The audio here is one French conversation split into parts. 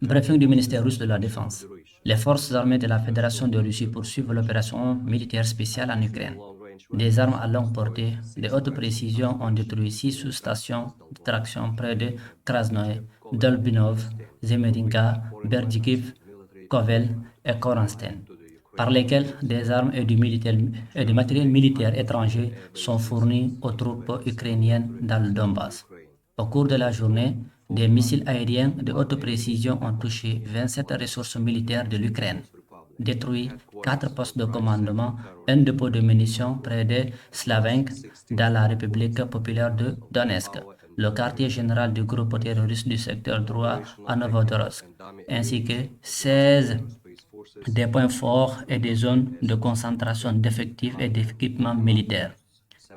Briefing du ministère russe de la Défense. Les forces armées de la Fédération de Russie poursuivent l'opération militaire spéciale en Ukraine. Des armes à longue portée de haute précision ont détruit 6 sous-stations de traction près de Krasnoye, Dolbinov, Zemerinka, Berdikiv, Kovel et Korenstein, par lesquelles des armes et du matériel militaire étranger sont fournis aux troupes ukrainiennes dans le Donbass. Au cours de la journée, des missiles aériens de haute précision ont touché 27 ressources militaires de l'Ukraine, détruit 4 postes de commandement, un dépôt de munitions près de Slavensk dans la République populaire de Donetsk, le quartier général du groupe terroriste du secteur droit à Novodorsk, ainsi que 16 des points forts et des zones de concentration d'effectifs et d'équipements militaires.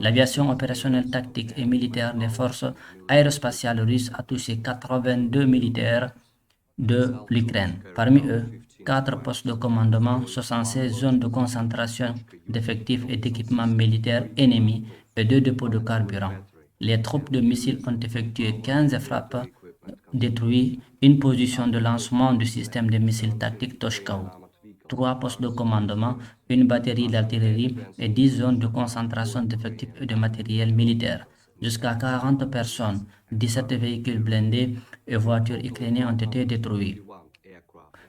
L'aviation opérationnelle tactique et militaire des forces aérospatiales russes a touché 82 militaires de l'Ukraine. Parmi eux, 4 postes de commandement, 76 zones de concentration d'effectifs et d'équipements militaires ennemis et 2 dépôts de carburant. Les troupes de missiles ont effectué 15 frappes, détruit une position de lancement du système de missiles tactiques Toshkau, 3 postes de commandement, une batterie d'artillerie et 10 zones de concentration d'effectifs et de matériel militaire. Jusqu'à 40 personnes, 17 véhicules blindés et voitures ukrainiennes ont été détruits.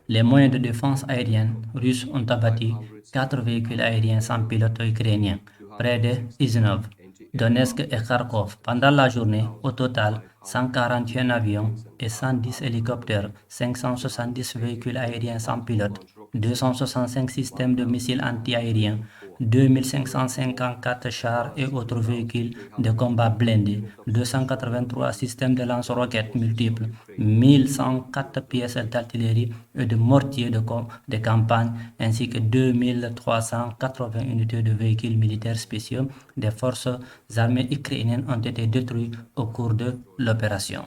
Les moyens de défense aérienne russes ont abattu 4 véhicules aériens sans pilote ukrainiens, près de Izinov, Donetsk et Kharkov. Pendant la journée, au total, 141 avions et 110 hélicoptères, 570 véhicules aériens sans pilote, 265 systèmes de missiles antiaériens, 2554 chars et autres véhicules de combat blindés, 283 systèmes de lance-roquettes multiples, 1104 pièces d'artillerie et de mortiers de campagne, ainsi que 2380 unités de véhicules militaires spéciaux des forces armées ukrainiennes ont été détruits au cours de l'opération.